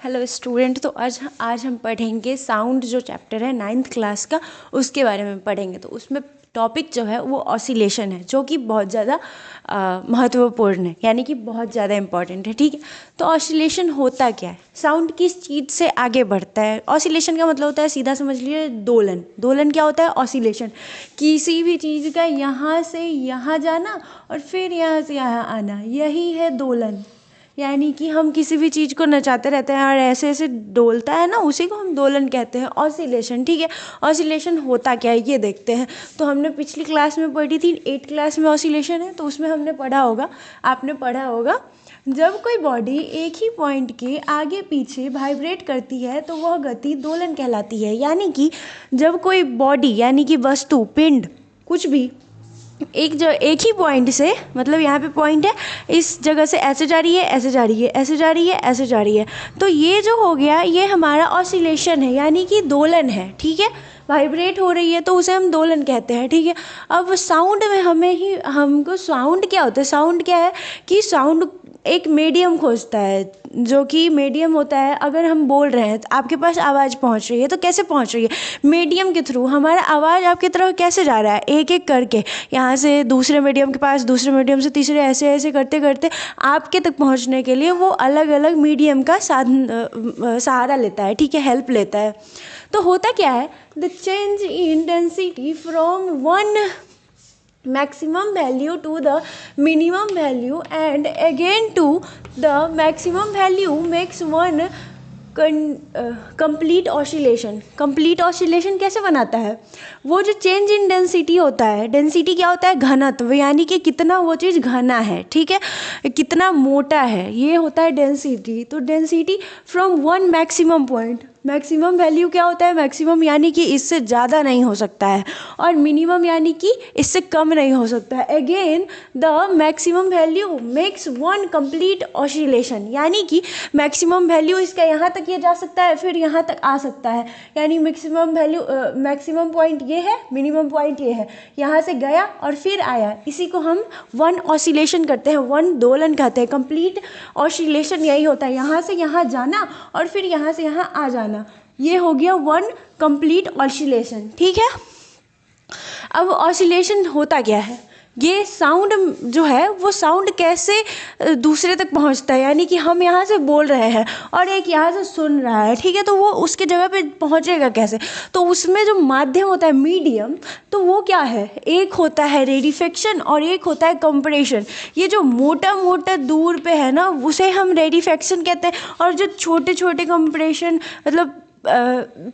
Hello student. तो आज हम पढ़ेंगे साउंड जो चैप्टर है 9th क्लास का, उसके बारे में पढ़ेंगे। तो उसमें टॉपिक जो है वो ऑसिलेशन है, जो कि बहुत ज़्यादा महत्वपूर्ण है, यानी कि बहुत ज़्यादा इम्पॉर्टेंट है। ठीक है, तो ऑसिलेशन होता क्या है, साउंड किस चीज़ से आगे बढ़ता है। ऑसिलेशन का मतलब होता है, सीधा समझ लीजिए, दोलन। दोलन क्या होता है? ऑसिलेशन। किसी भी चीज़ का यहाँ से यहाँ जाना और फिर यहाँ से यहाँ आना, यही है दोलन। यानी कि हम किसी भी चीज़ को नचाते रहते हैं और ऐसे ऐसे डोलता है ना, उसी को हम दोलन कहते हैं, ऑसिलेशन। ठीक है, ऑसिलेशन होता क्या है ये देखते हैं। तो हमने पिछली क्लास में पढ़ी थी, 8th क्लास में ऑसिलेशन है, तो उसमें हमने पढ़ा होगा, आपने पढ़ा होगा, जब कोई बॉडी एक ही पॉइंट के आगे पीछे वाइब्रेट करती है तो वह गति दोलन कहलाती है। यानी कि जब कोई बॉडी, यानी कि वस्तु, पिंड, कुछ भी एक ही पॉइंट से, मतलब यहाँ पे पॉइंट है, इस जगह से ऐसे जा रही है, ऐसे जा रही है, ऐसे जा रही है, ऐसे जा रही है, तो ये जो हो गया, ये हमारा ऑसिलेशन है, यानी कि दोलन है। ठीक है, वाइब्रेट हो रही है तो उसे हम दोलन कहते हैं। ठीक है, अब साउंड में हमको साउंड क्या होता है? साउंड क्या है कि साउंड एक मीडियम खोजता है, जो कि मीडियम होता है। अगर हम बोल रहे हैं तो आपके पास आवाज़ पहुंच रही है, तो कैसे पहुंच रही है? मीडियम के थ्रू। हमारा आवाज़ आपकी तरफ कैसे जा रहा है? एक एक करके, यहाँ से दूसरे मीडियम के पास, दूसरे मीडियम से तीसरे, ऐसे ऐसे करते करते आपके तक पहुंचने के लिए वो अलग अलग मीडियम का सहारा लेता है। ठीक है, हेल्प लेता है। तो होता क्या है, the change in density from one maximum value to the minimum value and again to the maximum value makes one complete oscillation. Complete oscillation कैसे बनाता है? वो जो चेंज इन डेंसिटी होता है, डेंसिटी क्या होता है? घनत्व, यानी कि कितना वो चीज़ घना है, ठीक है, कितना मोटा है, ये होता है डेंसिटी। तो density from one maximum point, maximum value क्या होता है? मैक्सिमम यानी कि इससे ज़्यादा नहीं हो सकता है, और मिनिमम यानी कि इससे कम नहीं हो सकता है। Again the maximum value makes one complete oscillation, यानी कि मैक्सिमम वैल्यू इसका यहाँ तक ये जा सकता है, फिर यहाँ तक आ सकता है, यानी मैक्सिमम वैल्यू, मैक्सिमम पॉइंट ये है, मिनिमम पॉइंट ये है, यहाँ से गया और फिर आया, इसी को हम वन ऑसिलेशन करते हैं, वन दोलन कहते हैं। कंप्लीट ऑसिलेशन यही होता है, यहाँ से यहाँ जाना और फिर यहाँ से यहाँ आ जाना, ये हो गया वन कंप्लीट ऑसिलेशन। ठीक है, अब ऑसिलेशन होता क्या है? ये साउंड जो है वो साउंड कैसे दूसरे तक पहुंचता है, यानी कि हम यहाँ से बोल रहे हैं और एक यहाँ से सुन रहा है, ठीक है, तो वो उसके जगह पे पहुंचेगा कैसे? तो उसमें जो माध्यम होता है, मीडियम, तो वो क्या है? एक होता है रेडिफेक्शन और एक होता है कंप्रेशन। ये जो मोटा मोटा दूर पे है ना, उसे हम रेडिफेक्शन कहते हैं, और जो छोटे छोटे कंप्रेशन, मतलब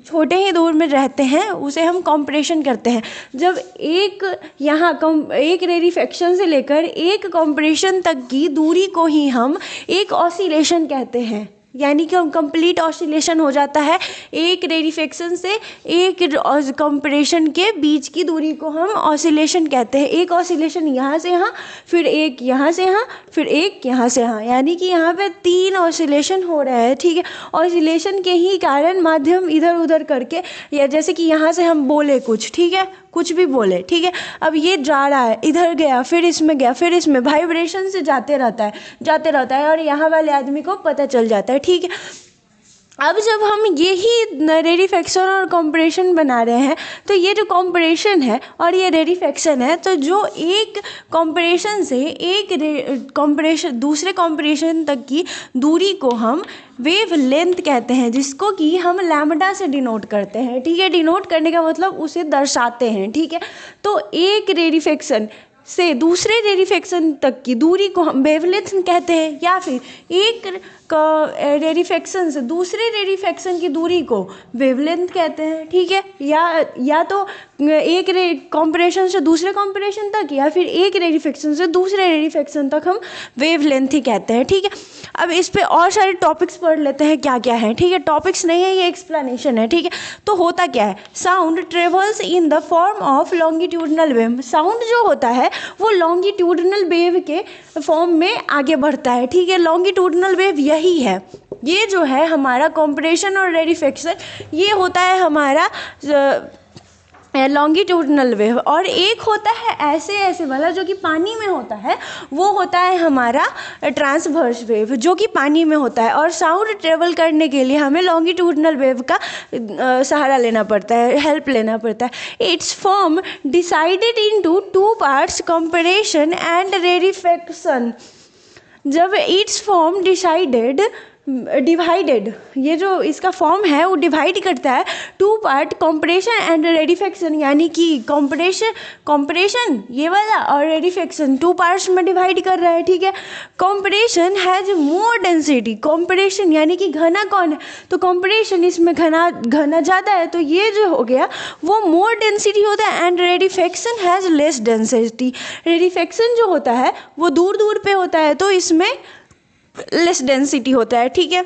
छोटे ही दूर में रहते हैं, उसे हम कंप्रेशन करते हैं। जब एक यहाँ एक रेडिफेक्शन से लेकर एक कंप्रेशन तक की दूरी को ही हम एक ऑसिलेशन कहते हैं, यानी कि हम कंप्लीट ऑसिलेशन हो जाता है। एक रेडिफेक्शन से एक कंप्रेशन के बीच की दूरी को हम ऑसिलेशन कहते हैं। एक ऑसिलेशन यहाँ से यहाँ, फिर एक यहाँ से यहाँ, फिर एक यहाँ से यहाँ, यानी कि यहाँ पे 3 ऑसिलेशन हो रहे हैं। ठीक है, ऑसिलेशन के ही कारण माध्यम इधर उधर करके, या जैसे कि यहाँ से हम बोले कुछ, ठीक है, कुछ भी बोले, ठीक है, अब ये जा रहा है, इधर गया, फिर इसमें गया, फिर इसमें, वाइब्रेशन से जाते रहता है और यहाँ वाले आदमी को पता चल जाता है। ठीक है, अब जब हम यही रेडिफेक्शन और कंप्रेशन बना रहे हैं, तो ये जो कंप्रेशन है और ये रेडिफेक्शन है, तो जो एक कंप्रेशन से एक कंप्रेशन दूसरे कंप्रेशन तक की दूरी को हम वेव लेंथ कहते हैं, जिसको कि हम लैम्डा से डिनोट करते हैं। ठीक है, डिनोट करने का मतलब उसे दर्शाते हैं। ठीक है, तो एक रेडिफेक्शन से दूसरे रेडिफेक्शन तक की दूरी को हम वेवलेंथ कहते हैं, या फिर एक रेडिफेक्शन से दूसरे रेडिफेक्शन की दूरी को वेवलेंथ कहते हैं। ठीक है, या तो एक कंप्रेशन से दूसरे कंप्रेशन तक, या फिर एक रेडिफेक्शन से दूसरे रेडिफेक्शन तक हम वेवलेंथ ही कहते हैं। ठीक है, अब इस पे और सारे टॉपिक्स पढ़ लेते हैं क्या क्या है। ठीक है, टॉपिक्स नहीं है, ये एक्सप्लेनेशन है। ठीक है, तो होता क्या है? Sound travels in the form of longitudinal wave. Sound जो होता है वो लॉन्गिट्यूडनल वेव के फॉर्म में आगे बढ़ता है। ठीक है, लॉन्गिट्यूडनल वेव यही है, ये जो है हमारा कंप्रेशन और रेडिफेक्शन, ये होता है हमारा लॉन्गिट्यूडनल वेव, और एक होता है ऐसे ऐसे वाला जो कि पानी में होता है, वो होता है हमारा ट्रांसवर्स वेव जो कि पानी में होता है। और साउंड ट्रेवल करने के लिए हमें लॉन्गिट्यूडनल वेव का सहारा लेना पड़ता है, हेल्प लेना पड़ता है। It's form decided into two parts, compression and rarefaction. जब इट्स फॉर्म डिवाइडेड, ये जो इसका फॉर्म है वो डिवाइड करता है टू पार्ट, कंप्रेशन एंड रेडिफिकेशन, यानी कि कंप्रेशन ये वाला और रेडिफिकेशन टू पार्ट्स में डिवाइड कर रहा है, ठीक है। Compression has more density, compression यानी कि घना कौन है, तो कंप्रेशन इसमें घना ज़्यादा है, तो ये जो हो गया वो मोर डेंसिटी होता है। एंड रेडिफिकेशन हैज लेस डेंसिटी, रेडिफिकेशन जो होता है वो दूर दूर पे होता है, तो इसमें लेस डेंसिटी होता है, ठीक है।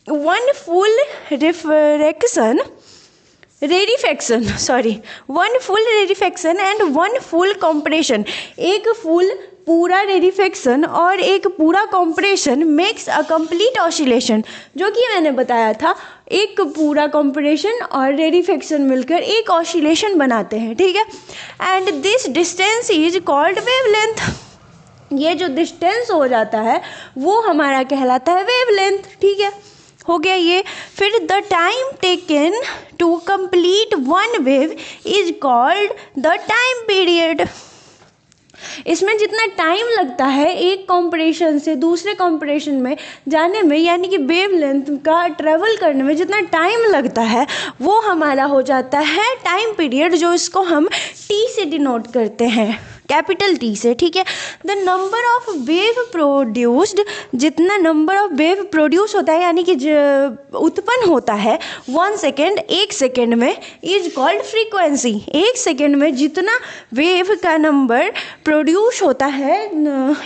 One full rarefaction and one full compression, एक फुल पूरा रेडिफिकेशन और एक पूरा कंप्रेशन मेक्स अ कंप्लीट ऑसिलेशन, जो कि मैंने बताया था, एक पूरा कंप्रेशन और रेडिफिकेशन मिलकर एक ऑसिलेशन बनाते हैं, ठीक है। And this distance is called wavelength, ये जो डिस्टेंस हो जाता है वो हमारा कहलाता है वेवलेंथ, ठीक है। हो गया ये। फिर the time taken to complete one wave is called the time period. इसमें जितना टाइम लगता है एक कंप्रेशन से दूसरे कंप्रेशन में जाने में, यानी कि वेवलेंथ का ट्रेवल करने में जितना टाइम लगता है वो हमारा हो जाता है टाइम पीरियड, जो इसको हम टी से डिनोट करते हैं, कैपिटल टी से, ठीक है। The number of wave produced, जितना नंबर ऑफ वेव प्रोड्यूस होता है यानी कि उत्पन्न होता है 1 सेकेंड, 1 सेकेंड में, इज कॉल्ड फ्रीक्वेंसी। 1 सेकेंड में जितना वेव का नंबर प्रोड्यूस होता है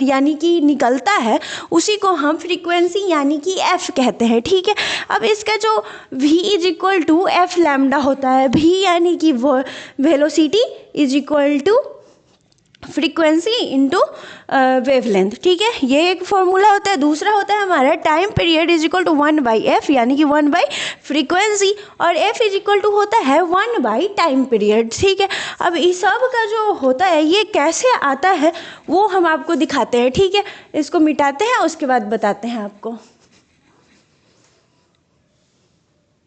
यानी कि निकलता है, उसी को हम फ्रीक्वेंसी यानी कि एफ कहते हैं, ठीक है। अब इसका जो v is equal to f lambda होता है, v यानी कि वो velocity is equal to frequency into wavelength, ठीक है। ये एक फॉर्मूला होता है। दूसरा होता है हमारा time period is equal to 1/f, यानी कि 1/फ्रीक्वेंसी, और f इज इक्वल टू होता है 1/टाइम पीरियड, ठीक है। अब इस सब का जो होता है ये कैसे आता है वो हम आपको दिखाते हैं, ठीक है। इसको मिटाते हैं उसके बाद बताते हैं आपको।